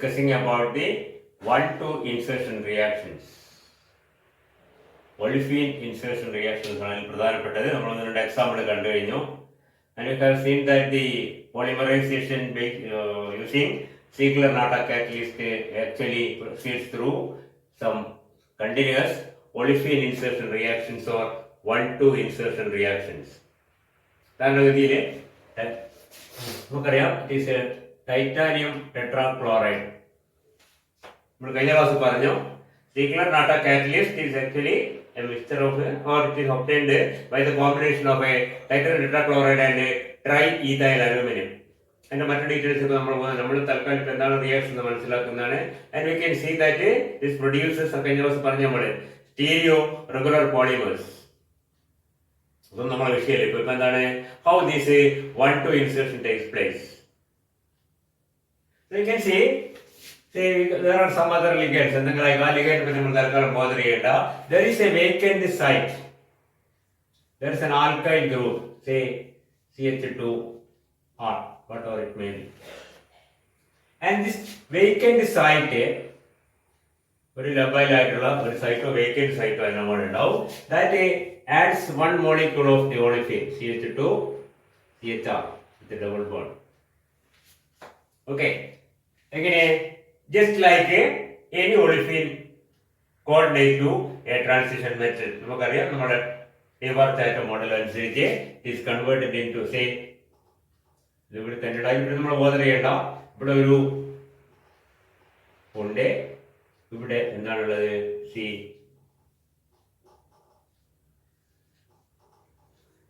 discussing about the 1,2 insertion reactions. Olefin insertion reactions ആണ് പ്രധാനപ്പെട്ടത്. നമ്മൾ ഒന്ന് എക്സാമ്പിൾ കണ്ടു കഴിഞ്ഞു. And you have seen that the polymerization using Ziegler-Natta catalyst actually proceeds through some continuous olefin insertion reactions or 1,2 insertion reactions. സാധാരണഗതിയിൽ നമുക്കറിയാം it is titanium tetrachloride. നമ്മൾ കഴിഞ്ഞ ക്ലാസ് പറഞ്ഞു Ziegler-Natta catalyst is actually a mixture of or it is obtained by the combination of a titanium tetrachloride and triethyl aluminum. അതിന്റെ മറ്റു details നമ്മൾ തൽക്കാലം എന്താണ് റിയാക്ഷൻ എന്ന് മനസ്സിലാക്കുന്നതാണ്. And we can see that this producers കഴിഞ്ഞ ദിവസം പറഞ്ഞ നമ്മൾ സ്റ്റീരിയോ റെഗുലർ പോളിമേഴ്സ്. അതൊന്നും നമ്മളെ വിഷയമല്ല. ഇപ്പൊ എന്താണ് how this 1,2 insertion takes place. So you can see there are some other ligands. എന്തെങ്കിലും ആ ലിഗൻഡ് നമ്മൾ തൽക്കാലം ബോധർ ചെയ്യേണ്ട. There is a vacant site. There is an alkyl group, say CH2R, whatever it may be. And this vacant site ഒരു labile ആയിട്ടുള്ള ഒരു Saito vacant Saito നമ്മൾ ഉണ്ടാവും. That adds one molecule of the olefin CH2 CHR with a double bond. Okay, again just like any olefin coordinate to a transition method. നമുക്കറിയാം നമ്മുടെ എവർത്തായിട്ട് model അനുസരിച്ച് is converted into say ഇവിടെ തന്നെ നമ്മൾ bother ചെയ്യേണ്ട. ഇവിടെ ഒരു ഉണ്ട്, ഇവിടെ എന്താണുള്ളത് C.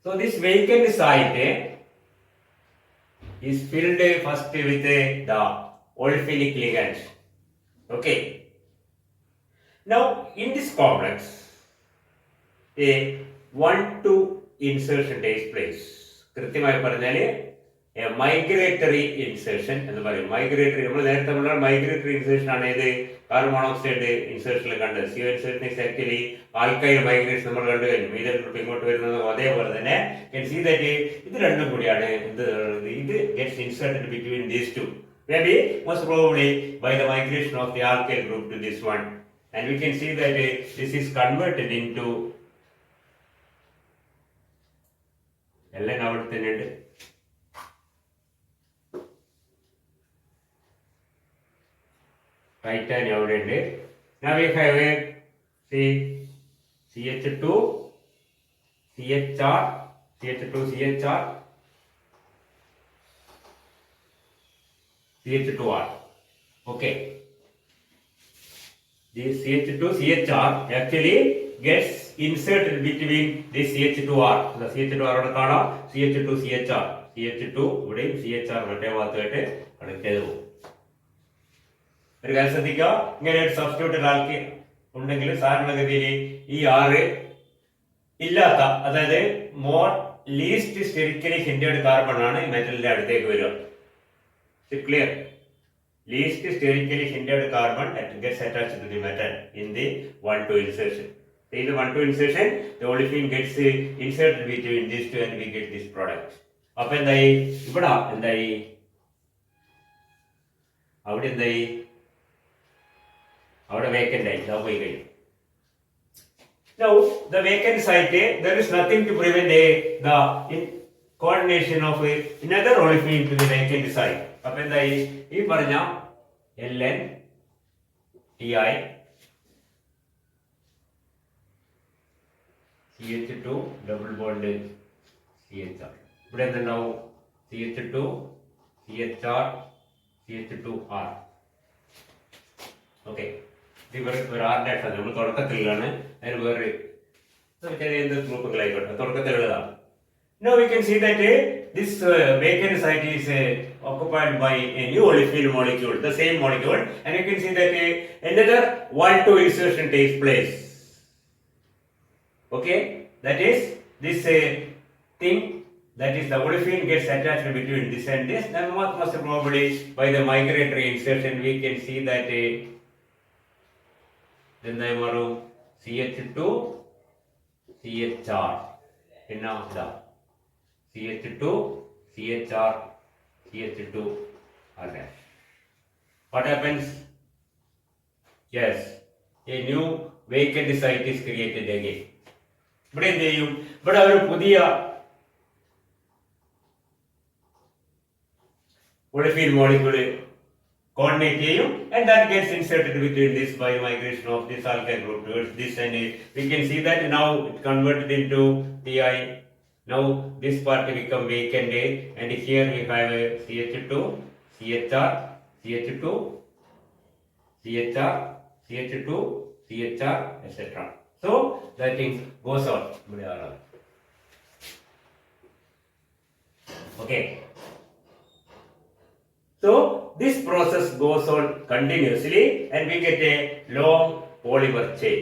So this vacant site is filled first with the olefinic ligand. Okay. Now in this complex, a 1,2 insertion takes place. കൃത്യമായി പറഞ്ഞാല് a migratory insertion എന്ന് പറയും. മൈഗ്രേറ്ററി നമ്മൾ നേരത്തെ പറഞ്ഞ മൈഗ്രേറ്ററി ഇൻസേർഷൻ ആണ് ഇത് കാർബൺ മോണോക്സൈഡ് ഇൻസേർഷനിൽ കണ്ടത്. CO insertion is actually alkyl migration നമ്മൾ കണ്ടു കഴിഞ്ഞു. മീഥൈൽ ഗ്രൂപ്പ് ഇങ്ങോട്ട് വരുന്നത് അതേപോലെ തന്നെ can see that ഇത് രണ്ടും കൂടിയാണ് ഇത് gets inserted between these two. Maybe most probably by the migration of the alkyl group to this one. And we can see that this is converted into എല്ലാം അവിടെ തന്നെ ഉണ്ട്. ടൈറ്റാനിയം അവിടെ ഉണ്ട്. Now we have CH2 CHR CH2R. Okay, this CH2 CHR actually gets inserted between this CH2R. The CH2R അവിടെ കാണാം, CH2 CHR ഇവിടെയും CHR മറ്റേ ഭാഗത്തായിട്ട് കണക്ട് ചെയ്ത് പോകും. ഒരു കാര്യം ശ്രദ്ധിക്കുക, ഇങ്ങനെ ഒരു സബ്സ്റ്റിറ്റ്യൂട്ടഡ് ആൽക്കീൻ ഉണ്ടെങ്കിൽ സാധാരണഗതിയിൽ ഈ ആറ് ഇല്ലാത്ത, അതായത് more least sterically hindered carbon ആണ് ഈ മെറ്റലിന്റെ അടുത്തേക്ക് വരിക. Clear? Least sterically hindered carbon gets attached to the metal in the 1,2 insertion. In the 1,2 insertion, the olefin gets inserted between these two and we get this product. അപ്പൊ എന്തായി? ഇവിടെ എന്തായി? അവിടെ എന്തായി? അവിടെ വേക്കന്റ് ആയി പോയി കഴിഞ്ഞു. Now the vacant site, there is nothing to prevent the coordination of another olefin to the vacant site. അപ്പൊ എന്തായി? ഈ പറഞ്ഞ LN TI CH2 double bond CHR. ഇവിടെ എന്തുണ്ടാവും? CH2 CHR CH2R. ഓക്കെ, ഇവർ ഒരു ആറിന്റെ നമ്മൾ തുടക്കത്തിലാണ്, അതിന് വേറെ എന്ത് ഗ്രൂപ്പുകളായിക്കോട്ടെ തുടക്കത്തിൽ എഴുതാം. Now we can see that this vacant site is occupied by a new olefin molecule, the same molecule, and you can see that another 1,2 insertion takes place. Okay, that is this thing, that is the olefin gets attached between this and this. Then most probably by the migratory insertion we can see that then they were CH2 CHR പിന്നെ CH2 CHR CH2 R dash. what happens? Yes, a new vacant site is created again. ഇവിടെ എന്ത് ചെയ്യും? ഇവിടെ ഒരു പുതിയ olefin molecule coordinate ചെയ്യും and that gets inserted between this by migration of this alkyl group towards this, and we can see that now it converted into Ti. Now this part become vacant and here we have a CH2, CHR, CH2, CHR, CH2, CHR, etc. So that thing goes on. Okay. So this process goes on continuously and we get a long polymer chain.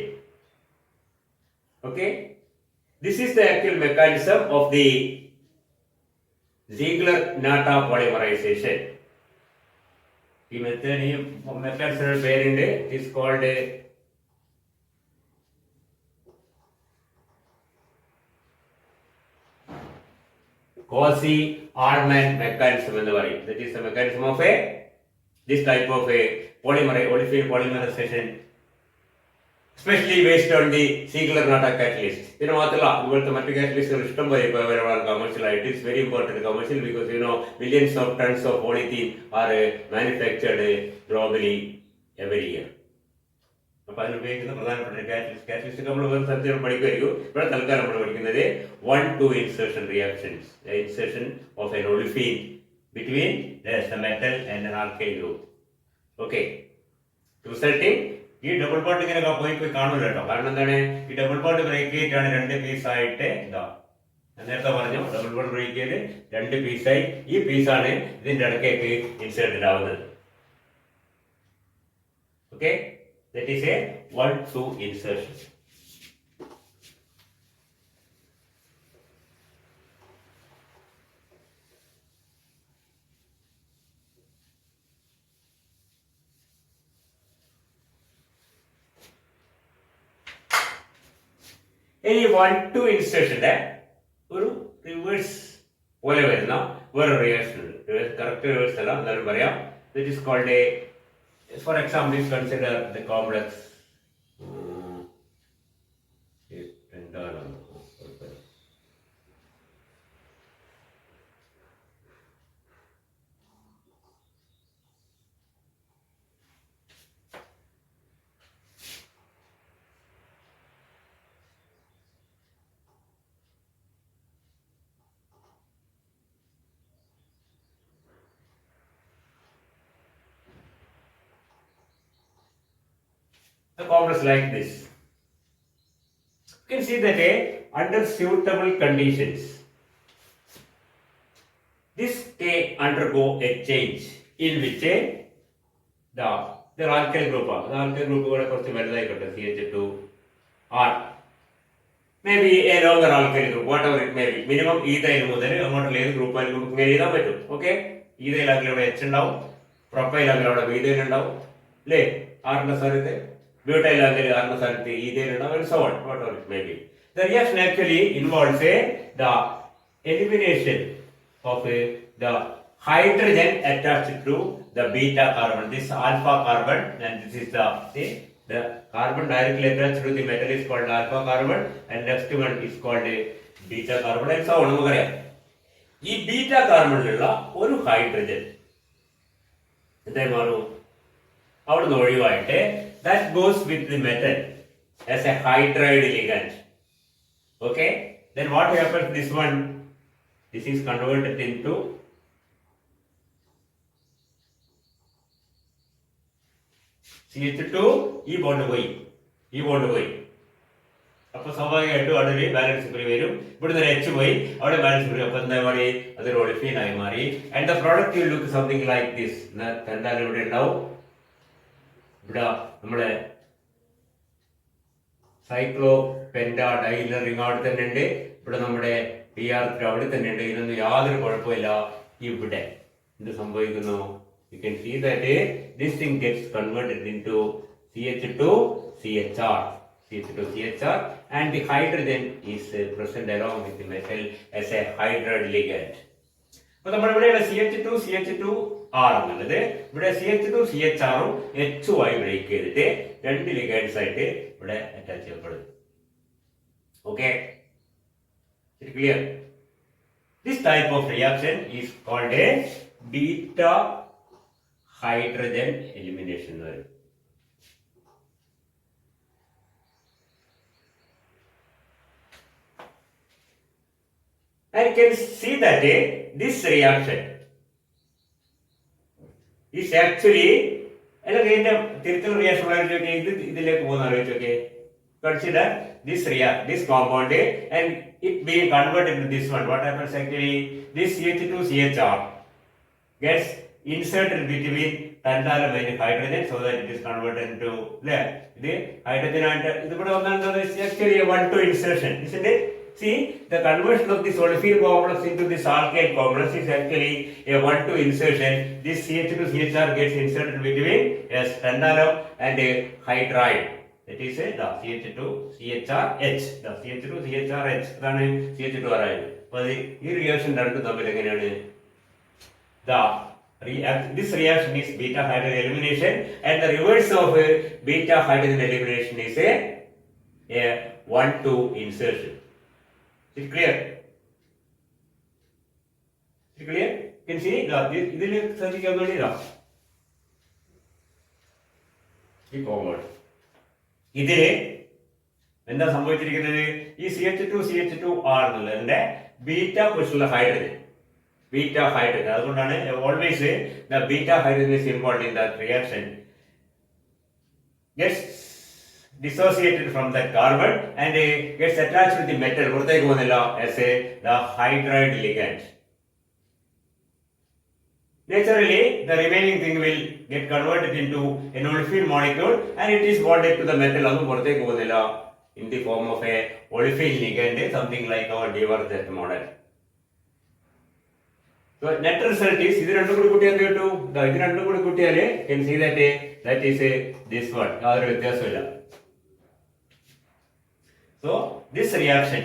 Okay. This is the actual mechanism of the Ziegler-Natta polymerization. The method's parent is called Cauchy-Arman mechanism. That is the mechanism of this type of olefin polymerization, especially based on the Ziegler-Natta catalyst. Catalyst commercial. It is very important commercial because millions of tons of polythene are manufactured globally every year. അപ്പോൾ അതിനുപയോഗിക്കുന്ന പ്രധാനപ്പെട്ട catalyst നമ്മൾ വേറെ സ്ഥലത്ത് പഠിക്കുമായിരിക്കും. ഇവിടെ തൽക്കാലം നമ്മൾ പഠിക്കുന്നത് 1,2 insertion reactions, the insertion of an olefin between the metal and an alkyl group. Okay, resulting ഈ ഡബിൾ ബോണ്ട് ഇങ്ങനെ പോയി കാണൂല കേട്ടോ. കാരണം എന്താണ്, ഈ ഡബിൾ ബോണ്ട് ബ്രേക്ക് ചെയ്തിട്ടാണ് രണ്ട് പീസായിട്ട് ഇതാ ഞാൻ നേരത്തെ പറഞ്ഞു, ഡബിൾ ബോണ്ട് ബ്രേക്ക് ചെയ്ത് രണ്ട് പീസായി ഈ പീസാണ് ഇതിന്റെ ഇടയ്ക്കേക്ക് ഇൻസേർട്ടഡ് ആവുന്നത്. Okay, that is a 1,2 insertion. ഇനി 1,2 ഇൻസേർഷന്റെ ഒരു റിവേഴ്സ് പോലെ വരുന്ന വേറെ റിയാക്ഷൻ ഉണ്ട്. കറക്റ്റ് റിവേഴ്സ് അല്ല, എന്നാലും പറയാം. That is called a, for example, consider the complex the complex like this. You can see that under suitable conditions, this can undergo a change in which the alkyl group, the alkyl group കുറച്ച് വലുതായിക്കോട്ടെ, CH2R, maybe a longer alkyl group, whatever it may be. Minimum ethyl മുതൽ അങ്ങോട്ടുള്ള ഏത് group ആയാലും നമുക്ക് ഇങ്ങനെ എഴുതാൻ പറ്റും. Okay, ഈതയിൽ ആണെങ്കിൽ അവിടെ H ഉണ്ടാവും, പ്രൊപ്പൈൽ ആണെങ്കിൽ അവിടെ മീഥൈൽ ഉണ്ടാവും അല്ലേ, ആറിന്റെ സ്ഥാനത്ത് butyl ആണെങ്കിൽ ആറിന്റെ സ്ഥാനത്ത് ഈഥൈൽ ഉണ്ടാവും, and so on, whatever it may be. The reaction actually involves the elimination of the hydrogen attached to the beta carbon. This alpha carbon, and this is the carbon directly attached to the metal is called alpha carbon, and next one is called beta carbon, and so on. നമുക്കറിയാം, ഈ beta കാർബണിലുള്ള ഒരു hydrogen എന്തായി മാറും, അവിടുന്ന് ഒഴിവായിട്ട് that goes with the metal as a hydride ligand. Okay, then what happens, this one, this is converted into CH2, ഈ bond പോയി, അപ്പൊ സ്വാഭാവികമായിട്ടും അവിടെ ഒരു ബാലൻസ് ഫ്രീ വരും. ഇവിടുന്ന് ഒരു എച്ച് പോയി, അവിടെ ബാലൻസ് ഫ്രീ, അപ്പൊ എന്താ മാറി, അതൊരു ഒളിഫീൻ ആയി മാറി. And the product will look something like this. എന്തായാലും ഇവിടെ ഉണ്ടാവും, ഇവിടെ നമ്മുടെ സൈക്ലോ പെന്റാ ഡൈലർ റിംഗ് അവിടെ തന്നെ ഉണ്ട്, ഇവിടെ നമ്മുടെ PR3 അവിടെ തന്നെ ഉണ്ട്. ഇതിനൊന്നും യാതൊരു കുഴപ്പമില്ല. ഇവിടെ എന്ത് സംഭവിക്കുന്നു, you can see that this thing gets converted into CH2CHR, and the hydrogen is present along with the metal as a hydride ligand. അപ്പൊ നമ്മൾ ഇവിടെയുള്ള CH2 R എന്നുള്ളത് ഇവിടെ CH2 CHR ഉം H ആയി ബ്രേക്ക് ചെയ്തിട്ട് രണ്ട് ലിഗൻഡ്സ് ആയിട്ട് ഇവിടെ അറ്റാച്ച് ചെയ്യപ്പെടും. Okay, clear? This type of reaction is called a beta hydrogen elimination. And you can see that this reaction is actually consider this compound and it being converted into this one. What happens actually? This CH2CHR gets inserted between tantalum and hydrogen so that it is converted into the hydrogen and this is actually a 1-2 insertion, isn't it? See, the conversion of this olefin complex into this alkyl complex is actually a 1-2 insertion. This CH2CHR gets inserted between tantalum and a hydride. That is the CH2CHRH. The CH2CHRH. That is CH2RH. But this reaction done to this reaction is beta hydrogen elimination, and the reverse of beta hydrogen elimination is a 1-2 insertion. Is it clear? Is it clear? You can see ഇതില് എന്താ സംഭവിച്ചിരിക്കുന്നത്? ഈ CH2R എന്നുള്ളതിന്റെ beta പൊസിഷനുള്ള hydrogen, അതുകൊണ്ടാണ് always the beta hydrogen is involved in that reaction gets dissociated from that carbon and gets attached with the metal പുറത്തേക്ക് പോകുന്നില്ല as the hydride ligand. Naturally, the remaining thing will get converted into an olefin molecule and it is bonded to the metal in the form of a olefin ligand, something like our Dewar-Jet model. So net result is this rendu kuടി കൂട്ടിയാൽ കിട്ടു. ഇത് രണ്ടും കൂടി കൂട്ടിയാൽ can see that that is this one. യാതൊരു വ്യത്യാസമില്ല. So this reaction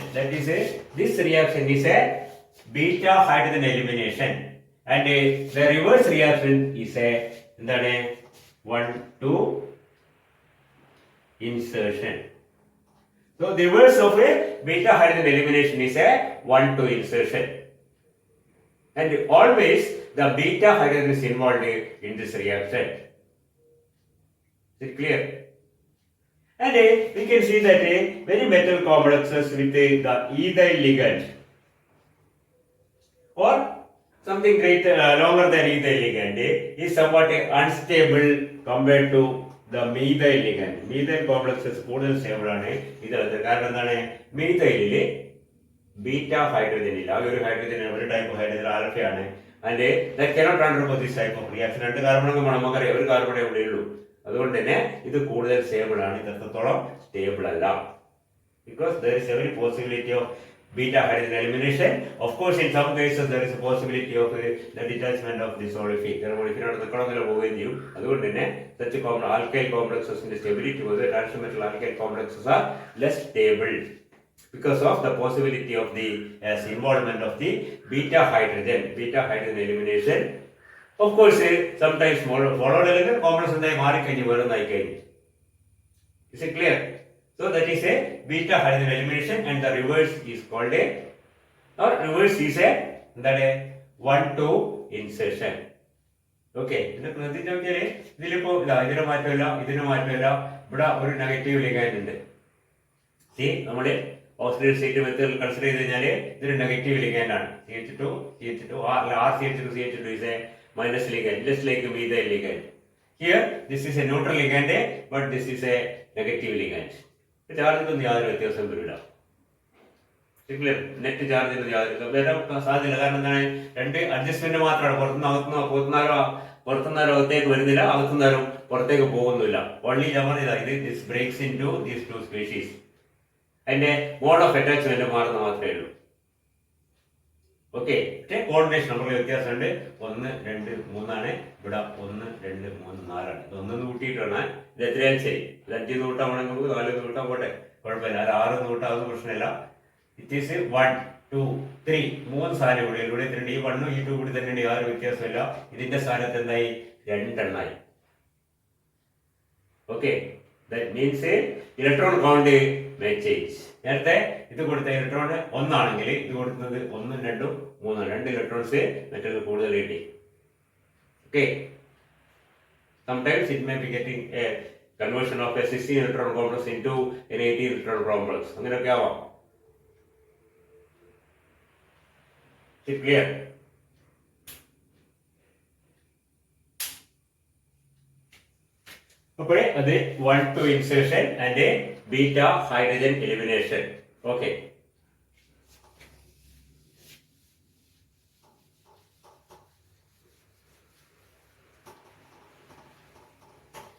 is a beta hydrogen elimination. And the reverse reaction is a 1-2 insertion. So the reverse of a beta hydrogen elimination is a 1-2 insertion. And always the beta hydrogen is involved in this reaction. Is it clear? And we can see that many metal complexes with the ethyl ligand or something greater longer than ethyl ligand is somewhat unstable compared to the methyl ligand. Methyl complexes കൂടുതൽ stable ആണ് ഇതിനകത്ത്. കാരണം എന്താണ്? methyl beta hydrogen ഇല്ല, ഒരു hydrogen ഒരു type hydrogen ആൽഫയാണ്. and that cannot undergo this type of reaction. രണ്ട് കാർബണും നമുക്കറിയാം, ഒരു കാർബണേ ഇവിടെ ഉള്ളൂ. അതുകൊണ്ട് തന്നെ ഇത് കൂടുതൽ സ്റ്റേബിൾ ആണ്, ഇത് അത്രത്തോളം സ്റ്റേബിൾ അല്ല. because there is every possibility of beta hydrogen elimination. Of course, in some cases there is a possibility of the detachment of this olefin. അതുകൊണ്ട് തന്നെ such alkyl complexes in the stability of the transmetal alkyl complexes are less stable because of the possibility of the involvement of the beta hydrogen elimination. Of course, sometimes followed element complex എന്തായി മാറിക്കഴിഞ്ഞ് വേറൊന്നായി കഴിഞ്ഞു. Is it clear? So that is a beta hydrogen elimination and the reverse is called a 1-2 insertion. Okay, ഇതിലിപ്പോ ഇതിന് മാറ്റമില്ല, ഇവിടെ ഒരു negative ligand ഉണ്ട്. See, നമ്മൾ oxidative state method consider ചെയ്ത് കഴിഞ്ഞാൽ ഇതൊരു നെഗറ്റീവ് ലിഗാൻഡ് ആണ്. CH2 is a minus ligand, just like methyl ligand. Here, this is a neutral ligand, but this is a negative ligand. ചാർജിനൊന്നും യാതൊരു വ്യത്യാസം വരില്ല. നെറ്റ് ചാർജിന് യാതൊരു വരാൻ സാധ്യതയില്ല. കാരണം എന്താണ്? രണ്ട് അഡ്ജസ്റ്റ്മെന്റ് മാത്രമാണ്. പുറത്തുനിന്നാലും അകത്തേക്ക് വരുന്നില്ല, അകത്തുനിന്നാലും പുറത്തേക്ക് പോകുന്നില്ല. Only this breaks into these two species. അതിന്റെ മോഡ് ഓഫ് അറ്റാച്ച്മെന്റ് മാറുന്ന മാത്രമേ ഉള്ളൂ. ഓക്കെ, പക്ഷേ കോർഡിനേഷൻ നമുക്ക് വ്യത്യാസമുണ്ട്. 1, 2, 3 ആണ്. ഇവിടെ 1, 2, 3, 4 ആണ്. ഇത് 1 കൂട്ടിയിട്ടാണ്. ഇത് എത്രയാലും ശരി. ഇത് 5 കൂട്ടാൻ വേണമെങ്കിൽ 4 കൂട്ടാൻ പോട്ടെ, കുഴപ്പമില്ല. അത് 6 കൂട്ടാവുന്ന പ്രശ്നമില്ല. ഇറ്റ് ഈസ് 1-2 2 3 മൂന്ന് സാധനം ഇവിടെ തന്നെ ഈ 1 ഈ 2 കൂടി തന്നെ യാതൊരു വ്യത്യാസമില്ല. ഇതിന്റെ സ്ഥാനത്ത് എന്തായി? 2 എണ്ണായി. Okay, that means electron count may change. നേരത്തെ ഇത് കൊടുത്ത ഇലക്ട്രോൺ 1 ആണെങ്കിൽ ഇത് കൊടുക്കുന്നത് 1 2 3 2 ഇലക്ട്രോൺസ് മറ്റൊരു കൂടുതൽ കിട്ടി. Okay, sometimes it may be getting a conversion of a 16 electron complex into an 18 electron complex. അങ്ങനെയൊക്കെ ആവാം. Is it clear? അപ്പോൾ അത് 1 2 insertion and a beta hydrogen elimination. Okay.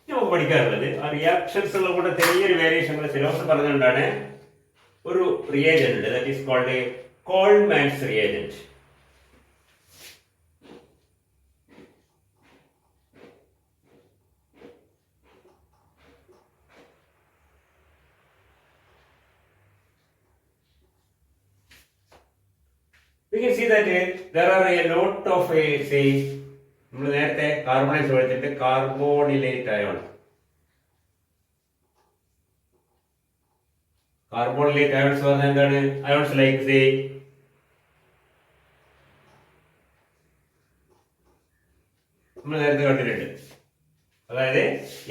നമുക്ക് പഠിക്കാറുള്ളത് ആ റിയാക്ഷൻസുള്ള കൂടെ ചെറിയൊരു വേരിയേഷൻ സിലബസ് പറഞ്ഞുകൊണ്ടാണ്. ഒരു റിയേജന്റ് ഉണ്ട്, that is called Collman's reagent. We can see that there are a lot of say നമ്മൾ നേരത്തെ കാർബണൈസ് പഠിച്ചിട്ട് കാർബോണിലേറ്റ് അയോൺ. കാർബോണിലേറ്റ് അയോൺസ് പറഞ്ഞാൽ എന്താണ്? അയോൺസ് ലൈക്ക് സേ നമ്മൾ നേരത്തെ കണ്ടിട്ടുണ്ട്. അതായത്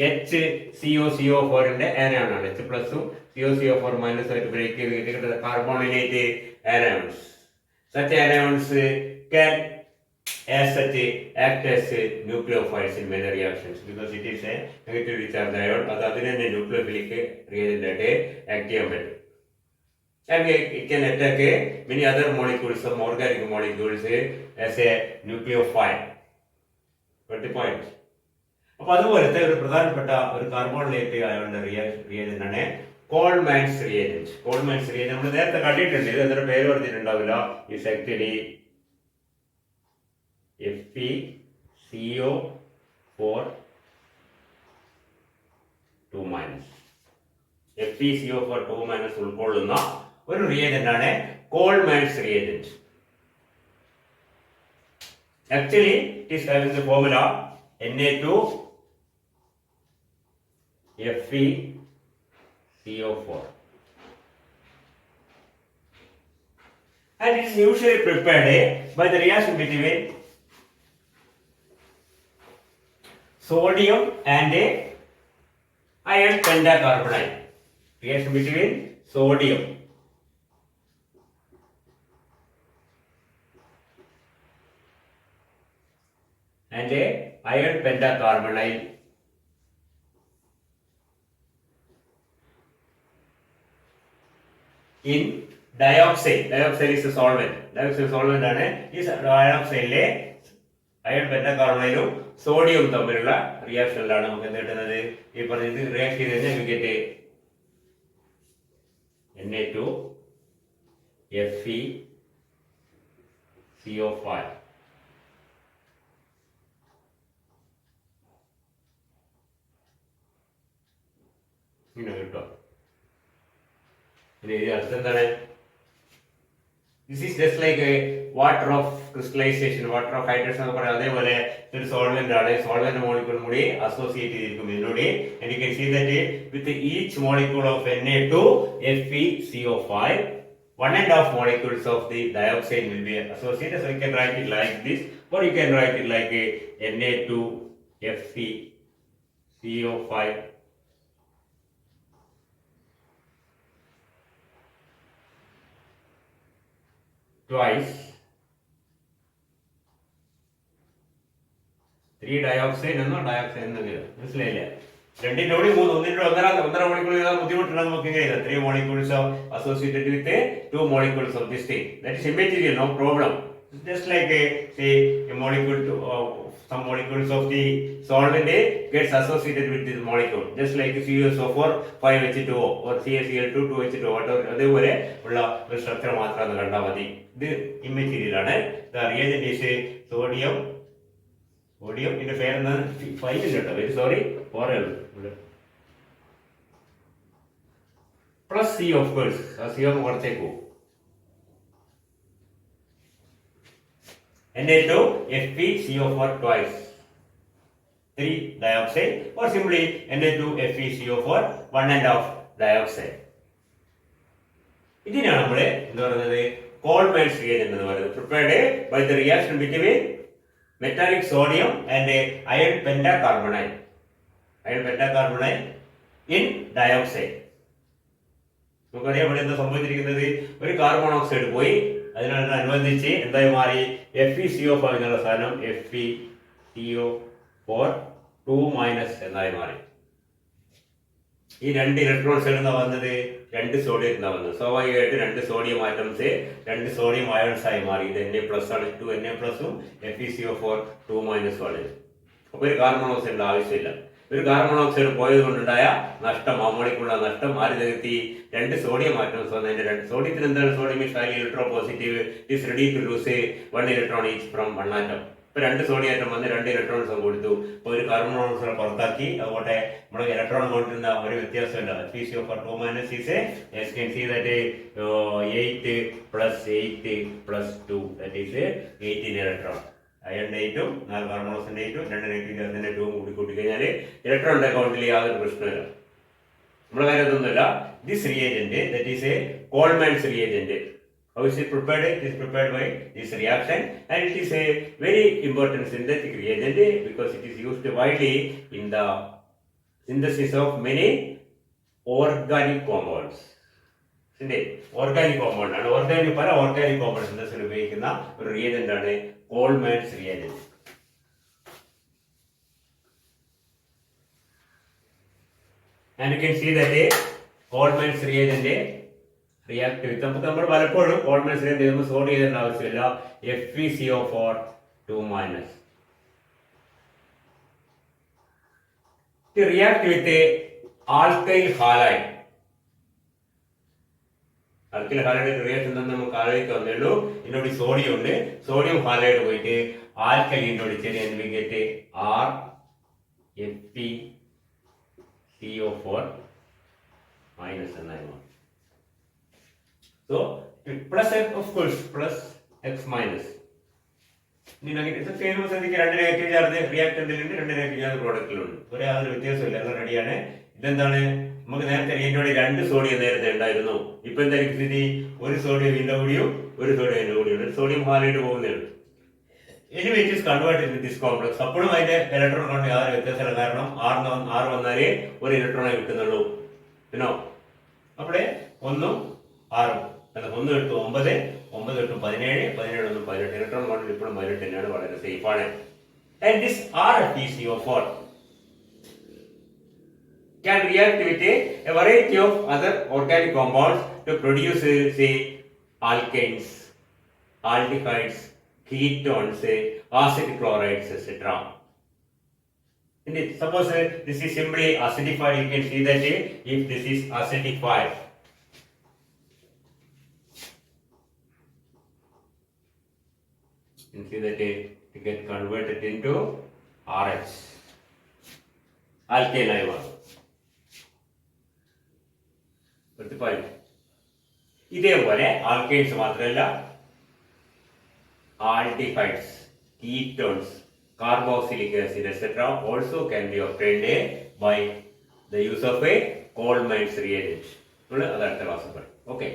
HCO4ന്റെ ആനയോണാണ്. H പ്ലസും CO4 മൈനസ് ആയിട്ട് ബ്രേക്ക് ചെയ്ത് കിട്ടുന്ന കാർബോണിലേറ്റ് anions. Such anions can as such act as nucleophiles in many reactions because it is a negatively charged ion. അത് അതിനെ nucleophilic reagent ആയിട്ട് ആക്ട് ചെയ്യാൻ പറ്റും. And it can attack many other molecules, some organic molecules as a nucleophile. Got the point? അപ്പോൾ അതുപോലത്തെ ഒരു പ്രധാനപ്പെട്ട ഒരു കാർബോണിലേറ്റ് അയോണിന്റെ റിയേജന്റ് ആണ് കോൾമാൻസ് റിയേജന്റ്. കോൾമാൻസ് റിയേജന്റ് നമ്മൾ നേരത്തെ കണ്ടിട്ടുണ്ട്. ഇത് എന്തൊരു പേര് പറഞ്ഞിട്ടുണ്ടാവില്ല. It's actually FeCO4 2-. FeCO4 2- ഉൾക്കൊള്ളുന്ന ഒരു റിയേജന്റ് ആണ് Collman's reagent. Actually it is having the formula Na2 FeCO4 and it is usually prepared by the reaction between sodium and iron pentacarbonate. Reaction between sodium and iron pentacarbonate in dioxide. Dioxide is a solvent. Dioxide solvent ആണ്. ഈ ഡയോക്സൈഡിലെ iron പെന്റാകാർബണേറ്റും സോഡിയവും തമ്മിലുള്ള റിയാക്ഷനിലാണ് നമുക്ക് എന്ത് കിട്ടുന്നത്? ഈ പറഞ്ഞത് react ചെയ്ത് കഴിഞ്ഞാൽ വിക്കറ്റ് Na2 FeCO5. ഇങ്ങനെ കിട്ടും. This is just like a water of crystallization, water of hydration എന്ന് പറയുന്നത്. അതേപോലെ ഒരു സോൾവെന്റ് ആണ്. സോൾവെന്റ് മോളിക്യൂൾ കൂടി അസോസിയേറ്റ് ചെയ്തിരിക്കും ഇതിലൂടെ. And you can see that with each molecule of Na2 FeCO5, 1.5 molecules of the dioxide will be associated. So you can write it like this, or you can write it like Na2 FeCO5 twice 3 dioxide എന്നോ dioxide എന്നെങ്കിലും മനസ്സിലായില്ലേ? രണ്ടിന്റെ കൂടി ഒന്നര molecule ചെയ്താൽ ബുദ്ധിമുട്ടുണ്ടെന്ന് നമുക്ക് ഇങ്ങനെ ചെയ്താൽ 3 molecules are associated with 2 molecules of this thing. That is immaterial, no problem. Just like say a molecule to some molecules of the solvent gets associated with this molecule, just like CuSO4 5H2O or CaCl2 2H2O, whatever അതേപോലെ ഉള്ള ഒരു structure മാത്രം കണ്ടാൽ മതി. ഇത് immaterial ആണ്. The reagent is sodium ഇതിന്റെ പേരെന്താണ്? 5 കേട്ടോ, very sorry, 4 plus C of course. ആ C ഒന്ന് കുറച്ചേക്കൂ. Na2 FeCO4 twice. 3 dioxide or simply Na2 FeCO4 1.5 dioxide. ഇതിനാണ് നമ്മൾ എന്താ പറയുന്നത് കോൾമാൻസ് റിയേജന്റ് എന്ന് പറയുന്നത്. Prepared by the reaction between metallic sodium and iron pentacarbonide. Iron pentacarbonide in dioxide. നമുക്കറിയാം ഇവിടെ എന്താ സംഭവിച്ചിരിക്കുന്നത്, ഒരു കാർബൺ ഓക്സൈഡ് പോയി അതിനോടനുബന്ധിച്ച് എന്തായി മാറി FeCO4 എന്നുള്ള സാധനം FeCO4 2- എന്നായി മാറി. ഈ 2 ഇലക്ട്രോൺസ് എഴുതാ വന്നത് 2 സോഡിയം എന്നാ വന്നത്. സ്വാഭാവികമായിട്ട് 2 സോഡിയം ആറ്റംസ് 2 സോഡിയം അയോൺസ് ആയി മാറി. ഇത് Na+ ആണ്, 2 Na+ഉം FeCO4 2- ആണ്. അപ്പൊ ഒരു കാർബൺ ഓക്സൈഡിന്റെ ആവശ്യമില്ല. ഒരു കാർബൺ ഓക്സൈഡ് പോയത് കൊണ്ടുണ്ടായ നഷ്ടം, അമോണിക്കുള്ള നഷ്ടം ആര് നികത്തി? 2 സോഡിയം ആറ്റംസ് വന്നതിന്റെ 2 സോഡിയത്തിന് എന്താണ്? Sodium is highly electropositive, is ready to lose 1 electron each from 1 atom. ഇപ്പൊ 2 സോഡിയം ആറ്റം വന്ന് 2 ഇലക്ട്രോൺസ് കൊടുത്തു. അപ്പൊ ഒരു കാർബൺ മോണോക്സൈഡ് പുറത്താക്കി. അതുപോലെ നമ്മുടെ ഇലക്ട്രോൺ കൊണ്ടിരുന്ന ഒരു വ്യത്യാസമില്ല. FeCO4 2- is a, as you can see that 8 + 8 + 2 that is 18 electron. Iron 8ഉം 4 കാർബൺ മോണോക്സൈഡ് 8ഉം 2 നെഗറ്റീവ് ചേർന്ന് 2 കൂട്ടി കഴിഞ്ഞാൽ ഇലക്ട്രോണിന്റെ അക്കൗണ്ടിൽ യാതൊരു പ്രശ്നമില്ല. നമ്മുടെ കാര്യം അതൊന്നുമില്ല. This reagent that is a Collman's reagent. How is it prepared? It is prepared by this reaction, and it is a very important synthetic reagent because it is used widely in the synthesis of many organic compounds. Organic compound ആണ്. പല organic compound സിന്തസിന് ഉപയോഗിക്കുന്ന ഒരു reagent ആണ് Collman's reagent. And you can see that Collman's reagent react with നമ്മൾ പലപ്പോഴും കോൾമാൻസ് reagent solve ചെയ്യേണ്ട ആവശ്യമില്ല. FeCO4 2-. To react with a alkyl halide. Alkyl halide reaction തന്നെ നമുക്ക് ആലോചിക്കാൻ വന്നേ ഉള്ളൂ. ഇതിനോട് സോഡിയം ഉണ്ട്. സോഡിയം ഹാലൈഡ് പോയിട്ട് ആൽക്കലിനോട് ചെറിയ ഗെറ്റ് FeCO4- എന്നായി മാറും. So plus of course plus X-. ഇനി നെഗറ്റീവ് ചെയ്യുമ്പോൾ ശ്രദ്ധിക്കുക, 2 നെഗറ്റീവ് ചാർജ് റിയാക്ടന്റിലുണ്ട്, 2 നെഗറ്റീവ് ചാർജ് പ്രോഡക്റ്റിലുണ്ട്. യാതൊരു വ്യത്യാസമില്ല, എല്ലാം റെഡിയാണ്. ഇതെന്താണ്? നമുക്ക് നേരത്തെ ഇതിനോട് 2 സോഡിയം നേരത്തെ ഉണ്ടായിരുന്നു. ഇപ്പൊ എന്തായിരിക്കും സ്ഥിതി? ഒരു സോഡിയം ഇതിന്റെ കൂടിയും ഒരു സോഡിയം ഇതിന്റെ കൂടിയും സോഡിയം ഹാലൈഡ് പോകുന്നേ ഉള്ളൂ. Anyway, it is converted in this complex. അപ്പോഴും അതിന്റെ ഇലക്ട്രോൺ കൊണ്ട് യാതൊരു വ്യത്യാസമില്ല. കാരണം 6 വന്നാലേ ഒരു ഇലക്ട്രോണെ കിട്ടുന്നുള്ളൂ. പിന്നോ അപ്പോഴേ 1 6 1 8 9 9 8 17 17 1 18 ഇലക്ട്രോൺ കൊണ്ട് ഇപ്പോഴും 18 തന്നെയാണ്, വളരെ സേഫ് ആണ്. And this FeCO4 can react with a variety of other organic compounds to produce say alkanes, aldehydes, ketones, acid chlorides, etc. And suppose this is simply acidified, you can see that if this is acidified, you can see that it get converted into RH, alkane ion. ഇതേപോലെ alkynes മാത്രമല്ല, aldehydes, ketones, carboxylic acid, etc. also can be obtained by the use of a Coleman's reagent. Okay.